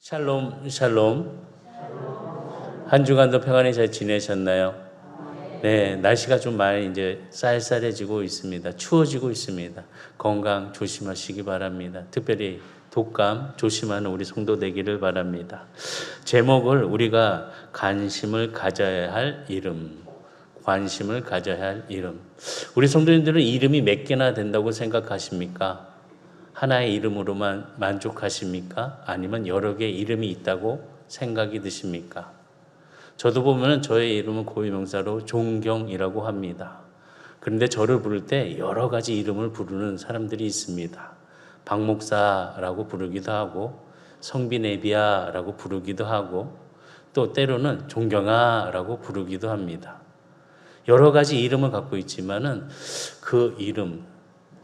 샬롬, 샬롬. 한 주간도 평안히 잘 지내셨나요? 네, 날씨가 좀 많이 이제 쌀쌀해지고 있습니다. 추워지고 있습니다. 건강 조심하시기 바랍니다. 특별히 독감 조심하는 우리 성도 되기를 바랍니다. 제목을 우리가 관심을 가져야 할 이름. 관심을 가져야 할 이름. 우리 성도님들은 이름이 몇 개나 된다고 생각하십니까? 하나의 이름으로만 만족하십니까? 아니면 여러 개의 이름이 있다고 생각이 드십니까? 저도 보면 저의 이름은 고유명사로 존경이라고 합니다. 그런데 저를 부를 때 여러 가지 이름을 부르는 사람들이 있습니다. 박목사라고 부르기도 하고 성비네비아라고 부르기도 하고 또 때로는 존경아라고 부르기도 합니다. 여러 가지 이름을 갖고 있지만은 그 이름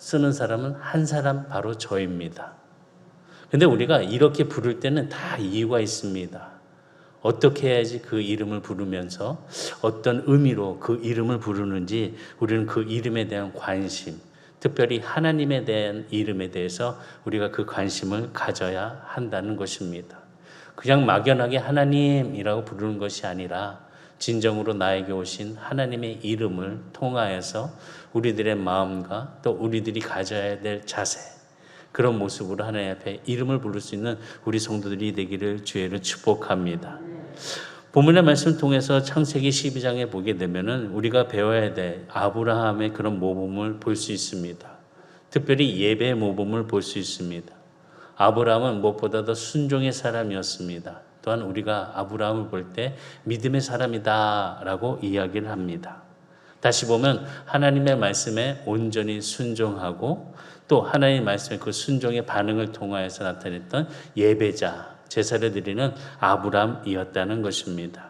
쓰는 사람은 한 사람 바로 저입니다. 근데 우리가 이렇게 부를 때는 다 이유가 있습니다. 어떻게 해야지 그 이름을 부르면서 어떤 의미로 그 이름을 부르는지 우리는 그 이름에 대한 관심, 특별히 하나님에 대한 이름에 대해서 우리가 그 관심을 가져야 한다는 것입니다. 그냥 막연하게 하나님이라고 부르는 것이 아니라 진정으로 나에게 오신 하나님의 이름을 통하여서 우리들의 마음과 또 우리들이 가져야 될 자세, 그런 모습으로 하나님 앞에 이름을 부를 수 있는 우리 성도들이 되기를 주의로 축복합니다. 본문의 말씀을 통해서 창세기 12장에 보게 되면은 우리가 배워야 될 아브라함의 그런 모범을 볼 수 있습니다. 특별히 예배의 모범을 볼 수 있습니다. 아브라함은 무엇보다도 순종의 사람이었습니다. 또한 우리가 아브라함을 볼 때 믿음의 사람이다라고 이야기를 합니다. 다시 보면 하나님의 말씀에 온전히 순종하고 또 하나님의 말씀의 그 순종의 반응을 통하여서 나타냈던 예배자, 제사를 드리는 아브라함이었다는 것입니다.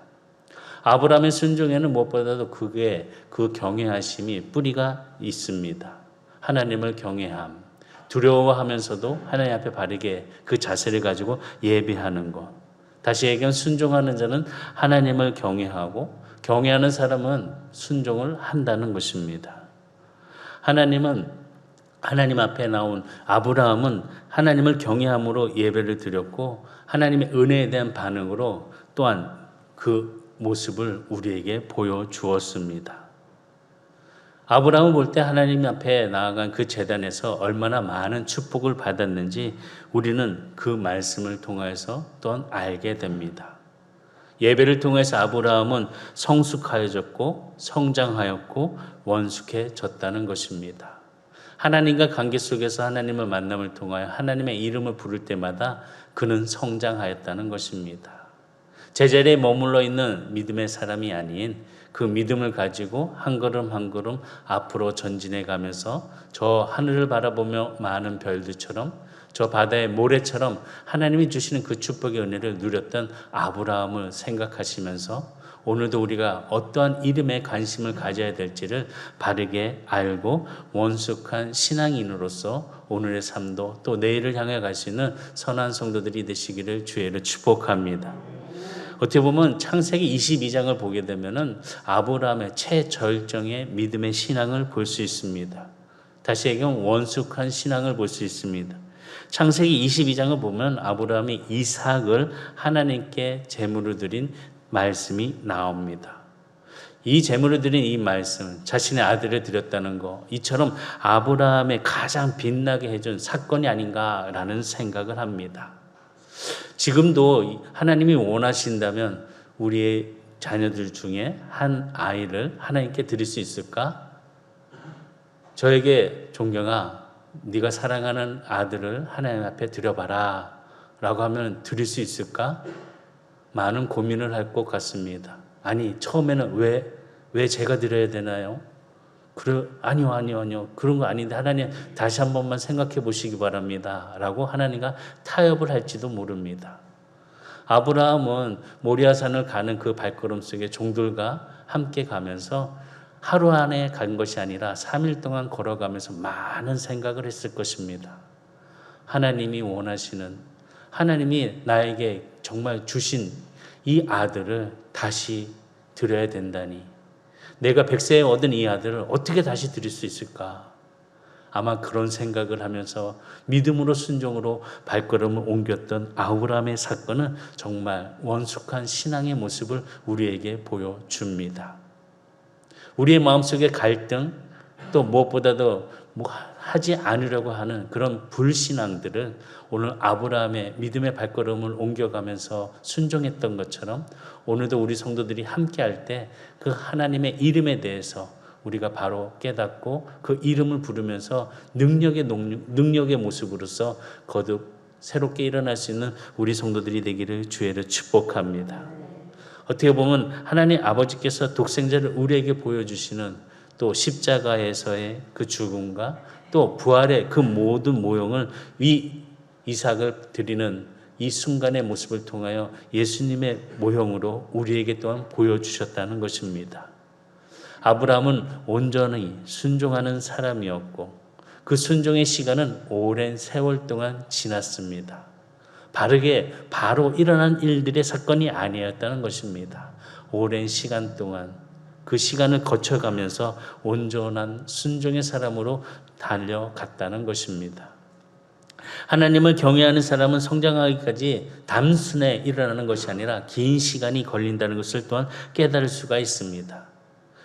아브라함의 순종에는 무엇보다도 그 경외하심이 뿌리가 있습니다. 하나님을 경외함, 두려워하면서도 하나님 앞에 바르게 그 자세를 가지고 예배하는 것. 다시 얘기하면 순종하는 자는 하나님을 경외하고 경외하는 사람은 순종을 한다는 것입니다. 하나님 앞에 나온 아브라함은 하나님을 경외함으로 예배를 드렸고 하나님의 은혜에 대한 반응으로 또한 그 모습을 우리에게 보여주었습니다. 아브라함을 볼 때 하나님 앞에 나아간 그 제단에서 얼마나 많은 축복을 받았는지 우리는 그 말씀을 통해서 또한 알게 됩니다. 예배를 통해서 아브라함은 성숙하여졌고 성장하였고 원숙해졌다는 것입니다. 하나님과 관계 속에서 하나님을 만남을 통하여 하나님의 이름을 부를 때마다 그는 성장하였다는 것입니다. 제자리에 머물러 있는 믿음의 사람이 아닌 그 믿음을 가지고 한 걸음 한 걸음 앞으로 전진해 가면서 저 하늘을 바라보며 많은 별들처럼 저 바다의 모래처럼 하나님이 주시는 그 축복의 은혜를 누렸던 아브라함을 생각하시면서 오늘도 우리가 어떠한 이름에 관심을 가져야 될지를 바르게 알고 원숙한 신앙인으로서 오늘의 삶도 또 내일을 향해 갈 수 있는 선한 성도들이 되시기를 주의로 축복합니다. 어떻게 보면 창세기 22장을 보게 되면은 아브라함의 최절정의 믿음의 신앙을 볼 수 있습니다. 다시 얘기하면 원숙한 신앙을 볼 수 있습니다. 창세기 22장을 보면 아브라함이 이삭을 하나님께 제물을 드린 말씀이 나옵니다. 이 제물을 드린 이 말씀, 자신의 아들을 드렸다는 거, 이처럼 아브라함의 가장 빛나게 해준 사건이 아닌가라는 생각을 합니다. 지금도 하나님이 원하신다면 우리의 자녀들 중에 한 아이를 하나님께 드릴 수 있을까? 저에게 존경아, 네가 사랑하는 아들을 하나님 앞에 드려봐라 라고 하면 드릴 수 있을까? 많은 고민을 할 것 같습니다. 아니, 처음에는 왜 제가 드려야 되나요? 아니요. 그런 거 아닌데 하나님 다시 한 번만 생각해 보시기 바랍니다. 라고 하나님과 타협을 할지도 모릅니다. 아브라함은 모리아산을 가는 그 발걸음 속에 종들과 함께 가면서 하루 안에 간 것이 아니라 3일 동안 걸어가면서 많은 생각을 했을 것입니다. 하나님이 원하시는, 하나님이 나에게 정말 주신 이 아들을 다시 드려야 된다니, 내가 100세에 얻은 이 아들을 어떻게 다시 드릴 수 있을까? 아마 그런 생각을 하면서 믿음으로 순종으로 발걸음을 옮겼던 아브라함의 사건은 정말 원숙한 신앙의 모습을 우리에게 보여줍니다. 우리의 마음속의 갈등, 또 무엇보다도 하지 않으려고 하는 그런 불신앙들을 오늘 아브라함의 믿음의 발걸음을 옮겨가면서 순종했던 것처럼 오늘도 우리 성도들이 함께할 때 그 하나님의 이름에 대해서 우리가 바로 깨닫고 그 이름을 부르면서 능력의 모습으로서 거듭 새롭게 일어날 수 있는 우리 성도들이 되기를 주의를 축복합니다. 어떻게 보면 하나님 아버지께서 독생자를 우리에게 보여주시는 또 십자가에서의 그 죽음과 또 부활의 그 모든 모형을 이삭을 드리는 이 순간의 모습을 통하여 예수님의 모형으로 우리에게 또한 보여주셨다는 것입니다. 아브라함은 온전히 순종하는 사람이었고 그 순종의 시간은 오랜 세월 동안 지났습니다. 바르게 바로 일어난 일들의 사건이 아니었다는 것입니다. 오랜 시간 동안 그 시간을 거쳐가면서 온전한 순종의 사람으로 달려갔다는 것입니다. 하나님을 경외하는 사람은 성장하기까지 단순에 일어나는 것이 아니라 긴 시간이 걸린다는 것을 또한 깨달을 수가 있습니다.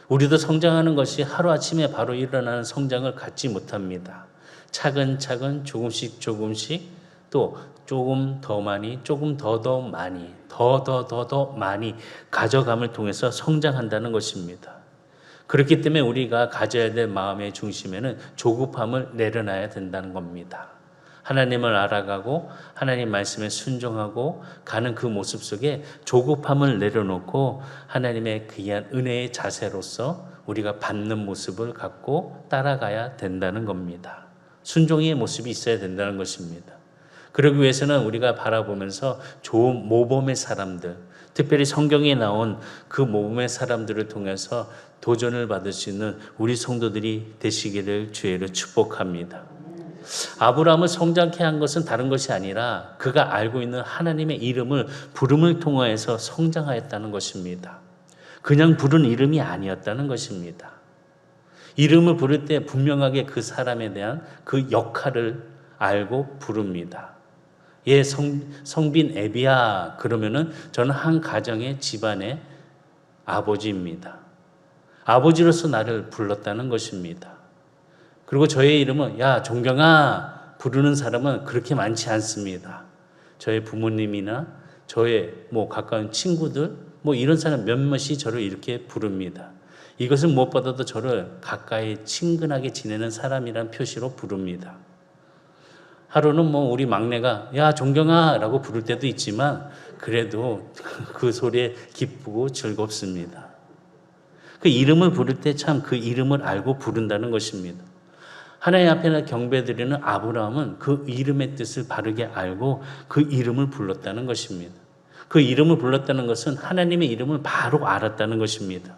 우리도 성장하는 것이 하루아침에 바로 일어나는 성장을 갖지 못합니다. 차근차근 조금씩 또 조금 더 많이 조금 더 많이 더 많이 가져감을 통해서 성장한다는 것입니다. 그렇기 때문에 우리가 가져야 될 마음의 중심에는 조급함을 내려놔야 된다는 겁니다. 하나님을 알아가고 하나님 말씀에 순종하고 가는 그 모습 속에 조급함을 내려놓고 하나님의 귀한 은혜의 자세로서 우리가 받는 모습을 갖고 따라가야 된다는 겁니다. 순종의 모습이 있어야 된다는 것입니다. 그러기 위해서는 우리가 바라보면서 좋은 모범의 사람들, 특별히 성경에 나온 그 모범의 사람들을 통해서 도전을 받을 수 있는 우리 성도들이 되시기를 주의로 축복합니다. 아브라함을 성장케 한 것은 다른 것이 아니라 그가 알고 있는 하나님의 이름을 부름을 통하여서 성장하였다는 것입니다. 그냥 부른 이름이 아니었다는 것입니다. 이름을 부를 때 분명하게 그 사람에 대한 그 역할을 알고 부릅니다. 예, 성빈 에비야 그러면은 저는 한 가정의 집안의 아버지입니다. 아버지로서 나를 불렀다는 것입니다. 그리고 저의 이름은 야 종경아 부르는 사람은 그렇게 많지 않습니다. 저의 부모님이나 저의 가까운 친구들 이런 사람 몇몇이 저를 이렇게 부릅니다. 이것은 무엇보다도 저를 가까이 친근하게 지내는 사람이란 표시로 부릅니다. 하루는 우리 막내가 야 종경아 라고 부를 때도 있지만 그래도 그 소리에 기쁘고 즐겁습니다. 그 이름을 부를 때 참 그 이름을 알고 부른다는 것입니다. 하나님 앞에 경배드리는 아브라함은 그 이름의 뜻을 바르게 알고 그 이름을 불렀다는 것입니다. 그 이름을 불렀다는 것은 하나님의 이름을 바로 알았다는 것입니다.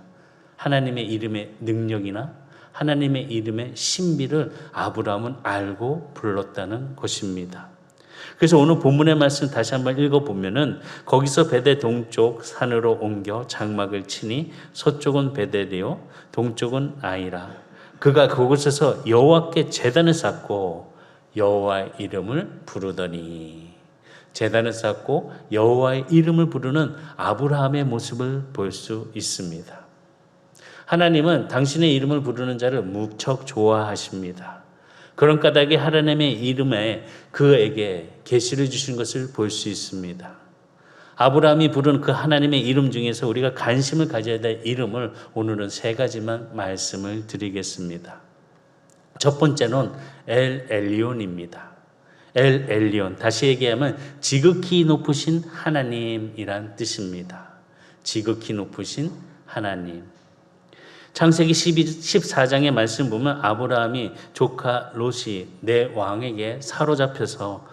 하나님의 이름의 능력이나 하나님의 이름의 신비를 아브라함은 알고 불렀다는 것입니다. 그래서 오늘 본문의 말씀 다시 한번 읽어보면은 거기서 베델 동쪽 산으로 옮겨 장막을 치니 서쪽은 베델이요 동쪽은 아이라. 그가 그곳에서 여호와께 제단을 쌓고 여호와의 이름을 부르더니 제단을 쌓고 여호와의 이름을 부르는 아브라함의 모습을 볼 수 있습니다. 하나님은 당신의 이름을 부르는 자를 무척 좋아하십니다. 그런 까닭에 하나님의 이름에 그에게 계시를 주신 것을 볼 수 있습니다. 아브라함이 부른 그 하나님의 이름 중에서 우리가 관심을 가져야 될 이름을 오늘은 3가지만 말씀을 드리겠습니다. 첫 번째는 엘 엘리온입니다. 엘 엘리온, 다시 얘기하면 지극히 높으신 하나님이란 뜻입니다. 지극히 높으신 하나님. 창세기 14장의 말씀 보면 아브라함이 조카 롯이 내 왕에게 사로잡혀서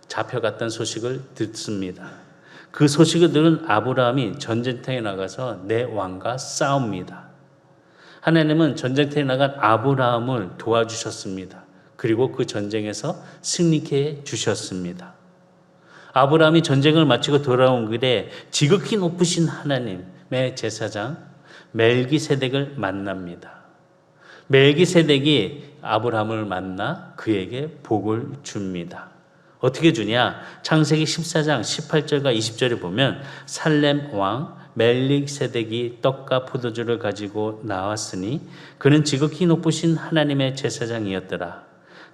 잡혀갔다는 소식을 듣습니다. 그 소식을 들은 아브라함이 전쟁터에 나가서 내 왕과 싸웁니다. 하나님은 전쟁터에 나간 아브라함을 도와주셨습니다. 그리고 그 전쟁에서 승리케 해주셨습니다. 아브라함이 전쟁을 마치고 돌아온 길에 지극히 높으신 하나님의 제사장 멜기세덱을 만납니다. 멜기세덱이 아브라함을 만나 그에게 복을 줍니다. 어떻게 주냐? 창세기 14장 18절과 20절에 보면 살렘 왕 멜릭세덱이 떡과 포도주를 가지고 나왔으니 그는 지극히 높으신 하나님의 제사장이었더라.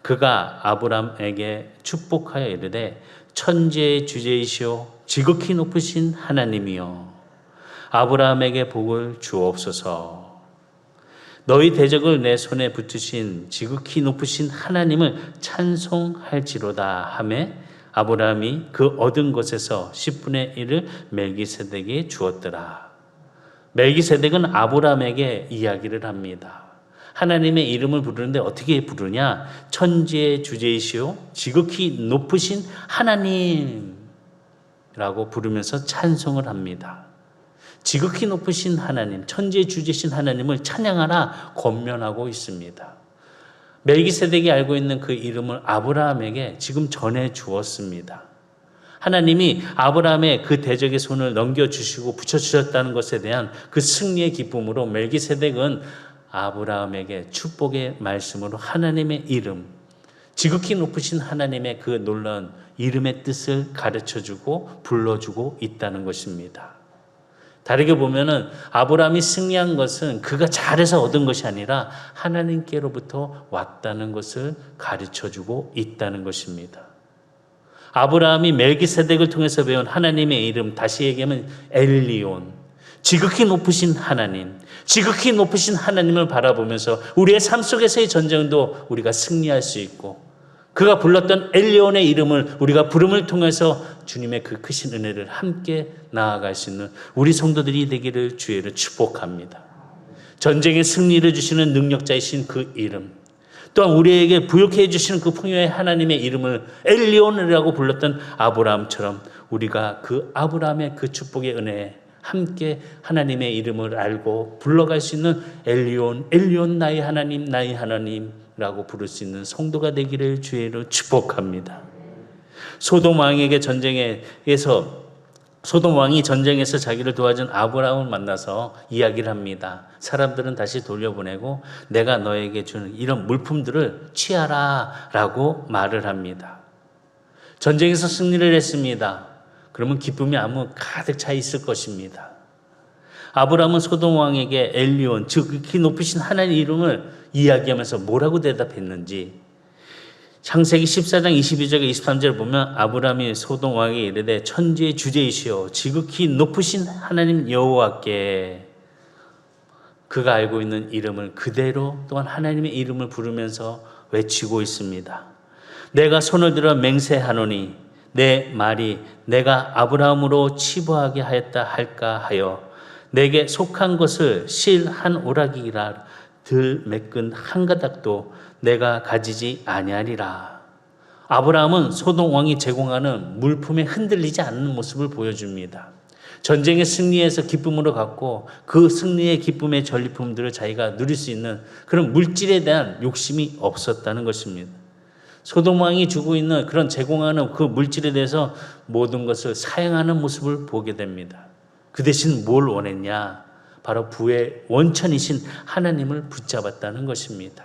그가 아브라함에게 축복하여 이르되 천지의 주제이시오 지극히 높으신 하나님이여 아브라함에게 복을 주옵소서. 너희 대적을 내 손에 붙으신 지극히 높으신 하나님을 찬송할지로다 하매 아브라함이 그 얻은 것에서 10분의 1을 멜기세덱에게 주었더라. 멜기세덱은 아브라함에게 이야기를 합니다. 하나님의 이름을 부르는데 어떻게 부르냐? 천지의 주제이시오 지극히 높으신 하나님이라고 부르면서 찬송을 합니다. 지극히 높으신 하나님, 천지의 주제신 하나님을 찬양하라 권면하고 있습니다. 멜기세덱이 알고 있는 그 이름을 아브라함에게 지금 전해 주었습니다. 하나님이 아브라함의 그 대적의 손을 넘겨주시고 붙여주셨다는 것에 대한 그 승리의 기쁨으로 멜기세덱은 아브라함에게 축복의 말씀으로 하나님의 이름, 지극히 높으신 하나님의 그 놀라운 이름의 뜻을 가르쳐주고 불러주고 있다는 것입니다. 다르게 보면은 아브라함이 승리한 것은 그가 잘해서 얻은 것이 아니라 하나님께로부터 왔다는 것을 가르쳐주고 있다는 것입니다. 아브라함이 멜기세덱을 통해서 배운 하나님의 이름, 다시 얘기하면 엘리온, 지극히 높으신 하나님, 지극히 높으신 하나님을 바라보면서 우리의 삶 속에서의 전쟁도 우리가 승리할 수 있고 그가 불렀던 엘리온의 이름을 우리가 부름을 통해서 주님의 그 크신 은혜를 함께 나아갈 수 있는 우리 성도들이 되기를 주의를 축복합니다. 전쟁의 승리를 주시는 능력자이신 그 이름, 또한 우리에게 부욕해 해주시는 그 풍요의 하나님의 이름을 엘리온이라고 불렀던 아브라함처럼 우리가 그 아브라함의 그 축복의 은혜에 함께 하나님의 이름을 알고 불러갈 수 있는 엘리온, 엘리온 나의 하나님, 나의 하나님이라고 부를 수 있는 성도가 되기를 주의로 축복합니다. 소돔 왕에게 소돔 왕이 전쟁에서 자기를 도와준 아브라함을 만나서 이야기를 합니다. 사람들은 다시 돌려보내고 내가 너에게 주는 이런 물품들을 취하라 라고 말을 합니다. 전쟁에서 승리를 했습니다. 그러면 기쁨이 아무 가득 차 있을 것입니다. 아브라함은 소돔 왕에게 엘리온, 지극히 높으신 하나님의 이름을 이야기하면서 뭐라고 대답했는지 창세기 14장 22절과 23절을 보면 아브라함이 소돔 왕에게 이르되 천지의 주제이시오 지극히 높으신 하나님 여호와께, 그가 알고 있는 이름을 그대로 또한 하나님의 이름을 부르면서 외치고 있습니다. 내가 손을 들어 맹세하노니 내 말이 내가 아브라함으로 치부하게 하였다 할까 하여 내게 속한 것을 실 한 오락이라 들 매끈 한 가닥도 내가 가지지 아니하리라. 아브라함은 소돔 왕이 제공하는 물품에 흔들리지 않는 모습을 보여줍니다. 전쟁의 승리에서 기쁨으로 갖고 그 승리의 기쁨의 전리품들을 자기가 누릴 수 있는 그런 물질에 대한 욕심이 없었다는 것입니다. 소돔 왕이 주고 있는 그런 제공하는 그 물질에 대해서 모든 것을 사용하는 모습을 보게 됩니다. 그 대신 뭘 원했냐? 바로 부의 원천이신 하나님을 붙잡았다는 것입니다.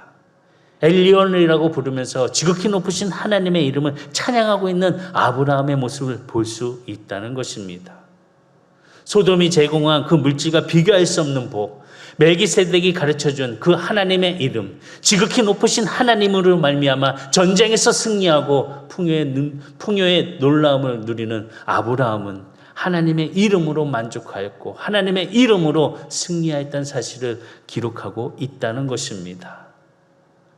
엘리온이라고 부르면서 지극히 높으신 하나님의 이름을 찬양하고 있는 아브라함의 모습을 볼 수 있다는 것입니다. 소돔이 제공한 그 물질과 비교할 수 없는 복, 멜기세덱이 가르쳐준 그 하나님의 이름, 지극히 높으신 하나님으로 말미암아 전쟁에서 승리하고 풍요의 놀라움을 누리는 아브라함은 하나님의 이름으로 만족하였고 하나님의 이름으로 승리하였다는 사실을 기록하고 있다는 것입니다.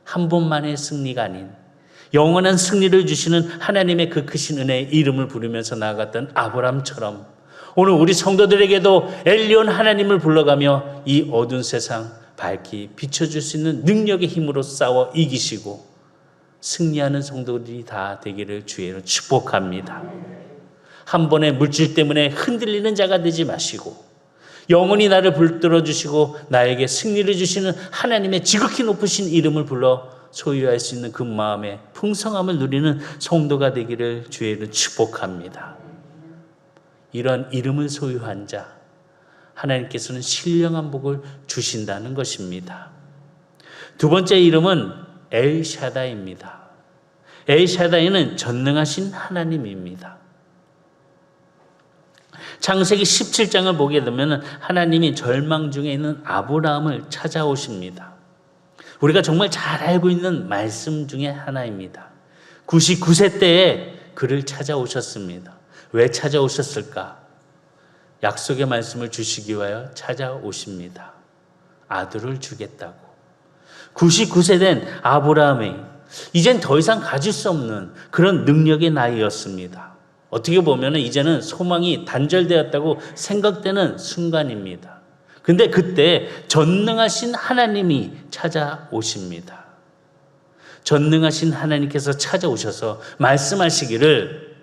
한 번만의 승리가 아닌 영원한 승리를 주시는 하나님의 그 크신 은혜의 이름을 부르면서 나아갔던 아브라함처럼 오늘 우리 성도들에게도 엘리온 하나님을 불러가며 이 어두운 세상 밝히 비춰줄 수 있는 능력의 힘으로 싸워 이기시고 승리하는 성도들이 다 되기를 주의로 축복합니다. 한 번의 물질 때문에 흔들리는 자가 되지 마시고 영원히 나를 붙들어 주시고 나에게 승리를 주시는 하나님의 지극히 높으신 이름을 불러 소유할 수 있는 그 마음의 풍성함을 누리는 성도가 되기를 주의로 축복합니다. 이런 이름을 소유한 자, 하나님께서는 신령한 복을 주신다는 것입니다. 두 번째 이름은 엘샤다이입니다. 엘샤다이는 전능하신 하나님입니다. 창세기 17장을 보게 되면 하나님이 절망 중에 있는 아브라함을 찾아오십니다. 우리가 정말 잘 알고 있는 말씀 중에 하나입니다. 99세 때에 그를 찾아오셨습니다. 왜 찾아오셨을까? 약속의 말씀을 주시기 위하여 찾아오십니다. 아들을 주겠다고. 99세 된 아브라함이 이젠 더 이상 가질 수 없는 그런 능력의 나이였습니다. 어떻게 보면 이제는 소망이 단절되었다고 생각되는 순간입니다. 근데 그때 전능하신 하나님이 찾아오십니다. 전능하신 하나님께서 찾아오셔서 말씀하시기를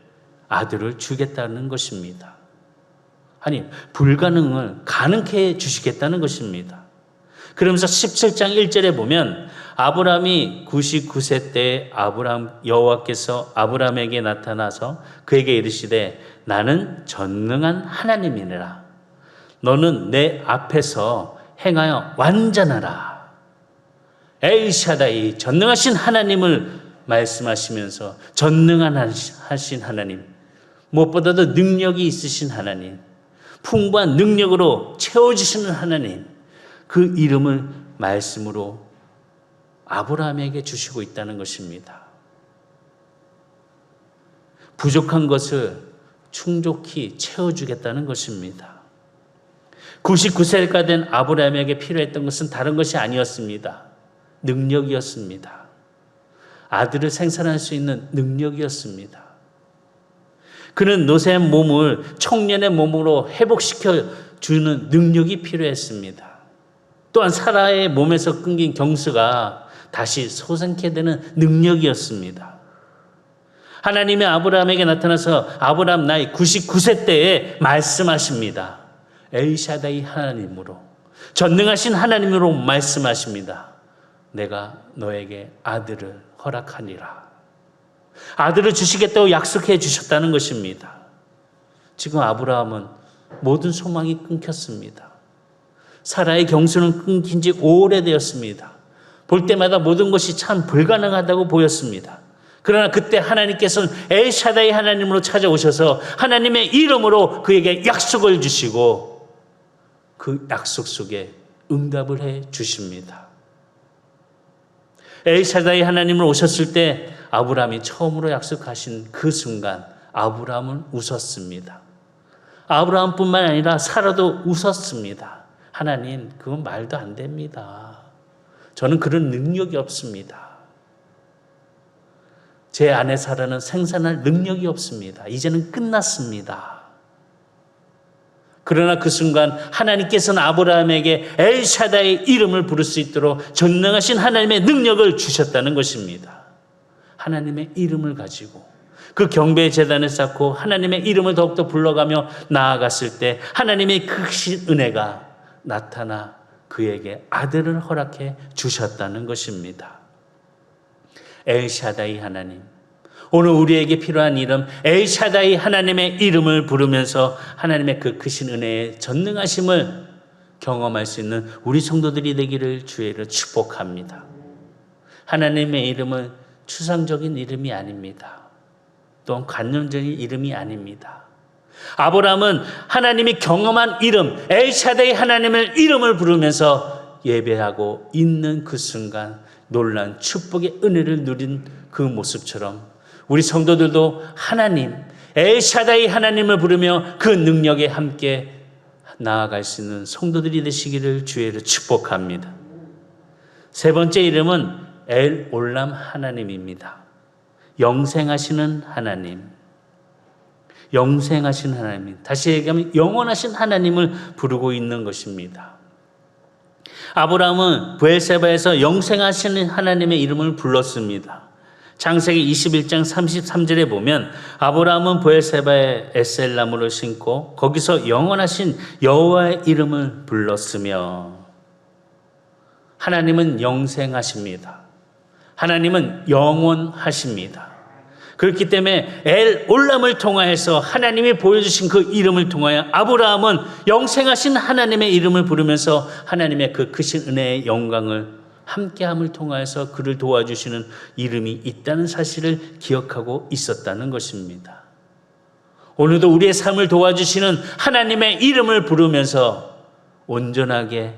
아들을 주겠다는 것입니다. 아니, 불가능을 가능케 해주시겠다는 것입니다. 그러면서 17장 1절에 보면 아브라함이 99세 때 여호와께서 아브라함에게 나타나서 그에게 이르시되 나는 전능한 하나님이니라. 너는 내 앞에서 행하여 완전하라. 엘샤다이, 전능하신 하나님을 말씀하시면서 전능하신 하나님, 무엇보다도 능력이 있으신 하나님, 풍부한 능력으로 채워주시는 하나님, 그 이름을 말씀으로 아브라함에게 주시고 있다는 것입니다. 부족한 것을 충족히 채워주겠다는 것입니다. 99세가 된 아브라함에게 필요했던 것은 다른 것이 아니었습니다. 능력이었습니다. 아들을 생산할 수 있는 능력이었습니다. 그는 노쇠한 몸을 청년의 몸으로 회복시켜 주는 능력이 필요했습니다. 또한 사라의 몸에서 끊긴 경수가 다시 솟게 되는 능력이었습니다. 하나님이 아브라함에게 나타나서 아브라함 나이 99세 때에 말씀하십니다. 엘샤다이 하나님으로, 전능하신 하나님으로 말씀하십니다. 내가 너에게 아들을 허락하니라. 아들을 주시겠다고 약속해 주셨다는 것입니다. 지금 아브라함은 모든 소망이 끊겼습니다. 사라의 경수는 끊긴 지 오래되었습니다. 볼 때마다 모든 것이 참 불가능하다고 보였습니다. 그러나 그때 하나님께서는 엘샤다이 하나님으로 찾아오셔서 하나님의 이름으로 그에게 약속을 주시고 그 약속 속에 응답을 해 주십니다. 엘샤다이 하나님으로 오셨을 때 아브라함이 처음으로 약속하신 그 순간 아브라함은 웃었습니다. 아브라함뿐만 아니라 사라도 웃었습니다. 하나님, 그건 말도 안 됩니다. 저는 그런 능력이 없습니다. 제 아내 사라는 생산할 능력이 없습니다. 이제는 끝났습니다. 그러나 그 순간 하나님께서는 아브라함에게 엘샤다의 이름을 부를 수 있도록 전능하신 하나님의 능력을 주셨다는 것입니다. 하나님의 이름을 가지고 그 경배의 제단을 쌓고 하나님의 이름을 더욱더 불러가며 나아갔을 때 하나님의 크신 은혜가 나타나 그에게 아들을 허락해 주셨다는 것입니다. 엘샤다이 하나님, 오늘 우리에게 필요한 이름 엘샤다이 하나님의 이름을 부르면서 하나님의 그 크신 은혜의 전능하심을 경험할 수 있는 우리 성도들이 되기를 주의를 축복합니다. 하나님의 이름은 추상적인 이름이 아닙니다. 또한 관념적인 이름이 아닙니다. 아브라함은 하나님이 경험한 이름 엘샤다이 하나님의 이름을 부르면서 예배하고 있는 그 순간 놀란 축복의 은혜를 누린 그 모습처럼 우리 성도들도 하나님 엘샤다이 하나님을 부르며 그 능력에 함께 나아갈 수 있는 성도들이 되시기를 주의를 축복합니다. 세 번째 이름은 엘 올람 하나님입니다. 영생하시는 하나님. 영생하신 하나님, 다시 얘기하면 영원하신 하나님을 부르고 있는 것입니다. 아브라함은 브엘세바에서 영생하시는 하나님의 이름을 불렀습니다. 창세기 21장 33절에 보면 아브라함은 브엘세바에 에셀나무를 심고 거기서 영원하신 여호와의 이름을 불렀으며, 하나님은 영생하십니다. 하나님은 영원하십니다. 그렇기 때문에 엘 올람을 통하여서 하나님이 보여주신 그 이름을 통하여 아브라함은 영생하신 하나님의 이름을 부르면서 하나님의 그 크신 은혜의 영광을 함께함을 통하여서 그를 도와주시는 이름이 있다는 사실을 기억하고 있었다는 것입니다. 오늘도 우리의 삶을 도와주시는 하나님의 이름을 부르면서 온전하게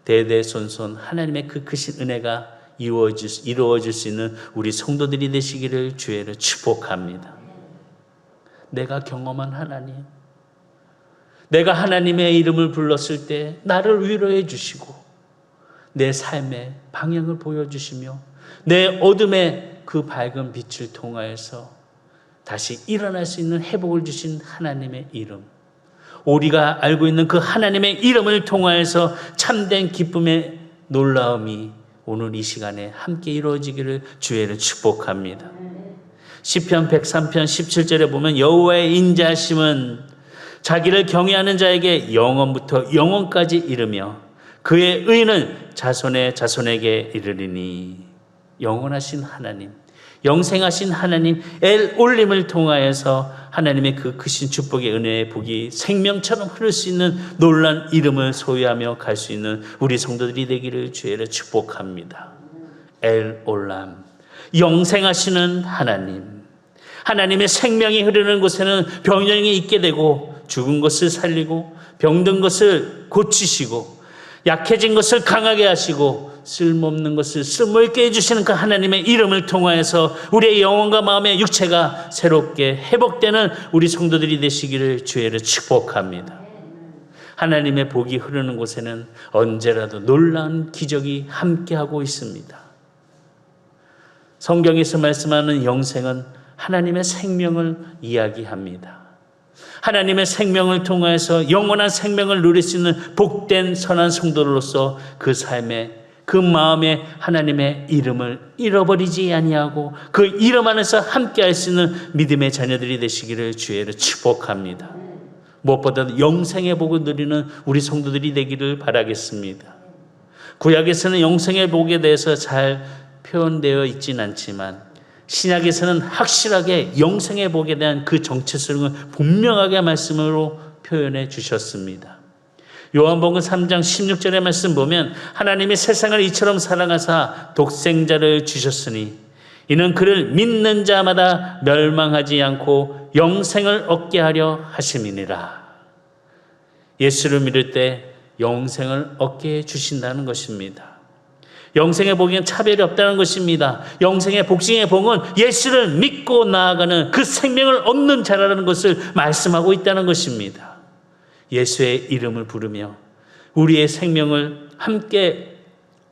대대손손 하나님의 그 크신 은혜가 이루어질 수 있는 우리 성도들이 되시기를 주의로 축복합니다. 내가 경험한 하나님, 내가 하나님의 이름을 불렀을 때 나를 위로해 주시고 내 삶의 방향을 보여주시며 내 어둠의 그 밝은 빛을 통하여서 다시 일어날 수 있는 회복을 주신 하나님의 이름, 우리가 알고 있는 그 하나님의 이름을 통하여서 참된 기쁨의 놀라움이 오늘 이 시간에 함께 이루어지기를 주의를 축복합니다. 시편 103편 17절에 보면 여호와의 인자하심은 자기를 경외하는 자에게 영원부터 영원까지 이르며 그의 의는 자손의 자손에게 이르리니. 영원하신 하나님, 영생하신 하나님 엘 올림을 통하여서 하나님의 그 크신 축복의 은혜의 복이 생명처럼 흐를 수 있는 놀라운 이름을 소유하며 갈 수 있는 우리 성도들이 되기를 주의로 축복합니다. 엘 올람, 영생하시는 하나님, 하나님의 생명이 흐르는 곳에는 병령이 있게 되고 죽은 것을 살리고 병든 것을 고치시고 약해진 것을 강하게 하시고 쓸모없는 것을 쓸모있게 해주시는 그 하나님의 이름을 통하여서 우리의 영혼과 마음의 육체가 새롭게 회복되는 우리 성도들이 되시기를 주의로 축복합니다. 하나님의 복이 흐르는 곳에는 언제라도 놀라운 기적이 함께하고 있습니다. 성경에서 말씀하는 영생은 하나님의 생명을 이야기합니다. 하나님의 생명을 통하여서 영원한 생명을 누릴 수 있는 복된 선한 성도로서 그 삶에 그 마음에 하나님의 이름을 잃어버리지 아니하고 그 이름 안에서 함께할 수 있는 믿음의 자녀들이 되시기를 주의로 축복합니다. 무엇보다도 영생의 복을 누리는 우리 성도들이 되기를 바라겠습니다. 구약에서는 영생의 복에 대해서 잘 표현되어 있지는 않지만 신약에서는 확실하게 영생의 복에 대한 그 정체성을 분명하게 말씀으로 표현해 주셨습니다. 요한복음 3장 16절의 말씀 보면 하나님이 세상을 이처럼 사랑하사 독생자를 주셨으니 이는 그를 믿는 자마다 멸망하지 않고 영생을 얻게 하려 하심이니라. 예수를 믿을 때 영생을 얻게 해주신다는 것입니다. 영생의 복에는 차별이 없다는 것입니다. 영생의 복중의 복은 예수를 믿고 나아가는 그 생명을 얻는 자라는 것을 말씀하고 있다는 것입니다. 예수의 이름을 부르며 우리의 생명을 함께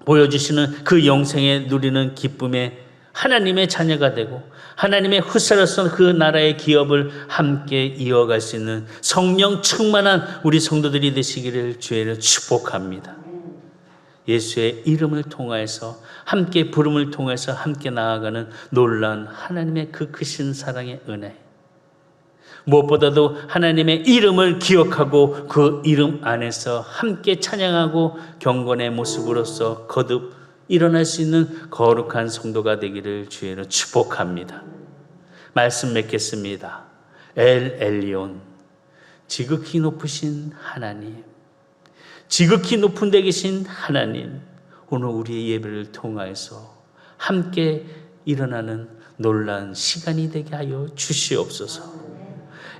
보여주시는 그 영생에 누리는 기쁨에 하나님의 자녀가 되고 하나님의 후사로서 그 나라의 기업을 함께 이어갈 수 있는 성령 충만한 우리 성도들이 되시기를 주의로 축복합니다. 예수의 이름을 통하여서 함께 부름을 통해서 함께 나아가는 놀라운 하나님의 그 크신 사랑의 은혜, 무엇보다도 하나님의 이름을 기억하고 그 이름 안에서 함께 찬양하고 경건의 모습으로서 거듭 일어날 수 있는 거룩한 성도가 되기를 주의로 축복합니다. 말씀 맺겠습니다. 엘 엘리온, 지극히 높으신 하나님, 지극히 높은 데 계신 하나님, 오늘 우리의 예배를 통하여서 함께 일어나는 놀라운 시간이 되게 하여 주시옵소서.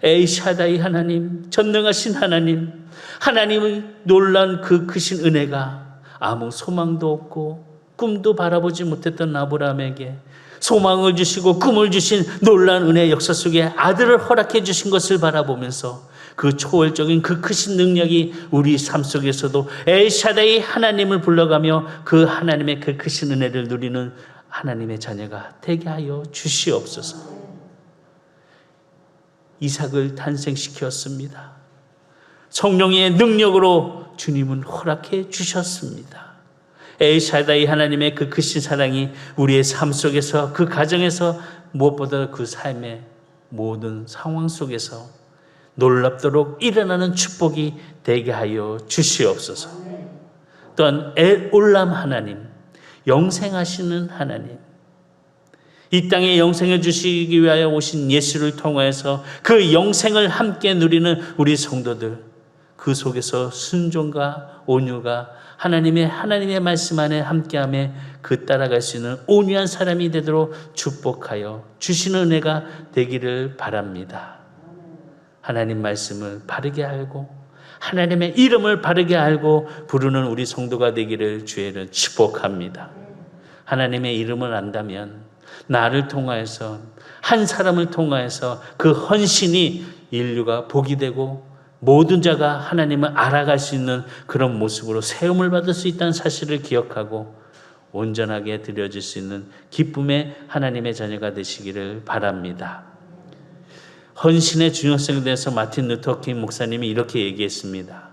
에이샤다이 하나님, 전능하신 하나님, 하나님의 놀라운 그 크신 은혜가 아무 소망도 없고 꿈도 바라보지 못했던 아브라함에게 소망을 주시고 꿈을 주신 놀라운 은혜의 역사 속에 아들을 허락해 주신 것을 바라보면서 그 초월적인 그 크신 능력이 우리 삶 속에서도 엘샤다이 하나님을 불러가며 그 하나님의 그 크신 은혜를 누리는 하나님의 자녀가 되게 하여 주시옵소서. 이삭을 탄생시켰습니다. 성령의 능력으로 주님은 허락해 주셨습니다. 엘샤다이 하나님의 그 크신 사랑이 우리의 삶 속에서 그 가정에서 무엇보다 그 삶의 모든 상황 속에서 놀랍도록 일어나는 축복이 되게 하여 주시옵소서. 또한 엘 올람 하나님, 영생하시는 하나님, 이 땅에 영생을 주시기 위하여 오신 예수를 통하여서 그 영생을 함께 누리는 우리 성도들, 그 속에서 순종과 온유가 하나님의 말씀 안에 함께함에 그 따라갈 수 있는 온유한 사람이 되도록 축복하여 주시는 은혜가 되기를 바랍니다. 하나님 말씀을 바르게 알고 하나님의 이름을 바르게 알고 부르는 우리 성도가 되기를 주의를 축복합니다. 하나님의 이름을 안다면 나를 통하여서 한 사람을 통하여서 그 헌신이 인류가 복이 되고 모든 자가 하나님을 알아갈 수 있는 그런 모습으로 세움을 받을 수 있다는 사실을 기억하고 온전하게 드려질 수 있는 기쁨의 하나님의 자녀가 되시기를 바랍니다. 헌신의 중요성에 대해서 마틴 루터 킹 목사님이 이렇게 얘기했습니다.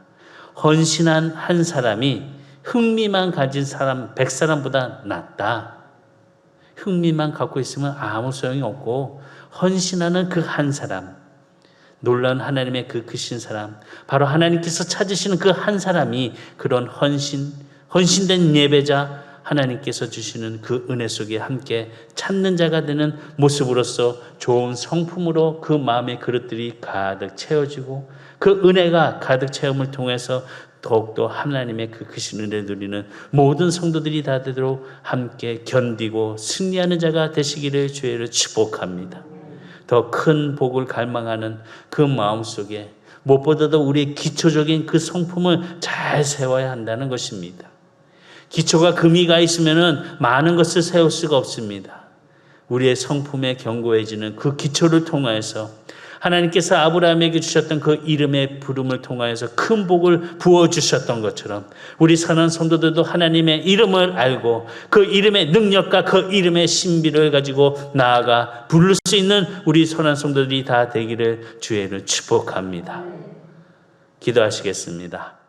헌신한 한 사람이 흥미만 가진 사람 100사람보다 낫다. 흥미만 갖고 있으면 아무 소용이 없고 헌신하는 그 한 사람, 놀라운 하나님의 그 크신 사람, 바로 하나님께서 찾으시는 그 한 사람이 그런 헌신된 예배자, 하나님께서 주시는 그 은혜 속에 함께 찾는 자가 되는 모습으로서 좋은 성품으로 그 마음의 그릇들이 가득 채워지고 그 은혜가 가득 체험을 통해서 더욱더 하나님의 그 크신 은혜를 누리는 모든 성도들이 다 되도록 함께 견디고 승리하는 자가 되시기를 주의를 축복합니다. 더 큰 복을 갈망하는 그 마음 속에 무엇보다도 우리의 기초적인 그 성품을 잘 세워야 한다는 것입니다. 기초가 금이가 있으면 많은 것을 세울 수가 없습니다. 우리의 성품에 견고해지는 그 기초를 통하여서 하나님께서 아브라함에게 주셨던 그 이름의 부름을 통하여서 큰 복을 부어주셨던 것처럼 우리 선한 성도들도 하나님의 이름을 알고 그 이름의 능력과 그 이름의 신비를 가지고 나아가 부를 수 있는 우리 선한 성도들이 다 되기를 주의를 축복합니다. 기도하시겠습니다.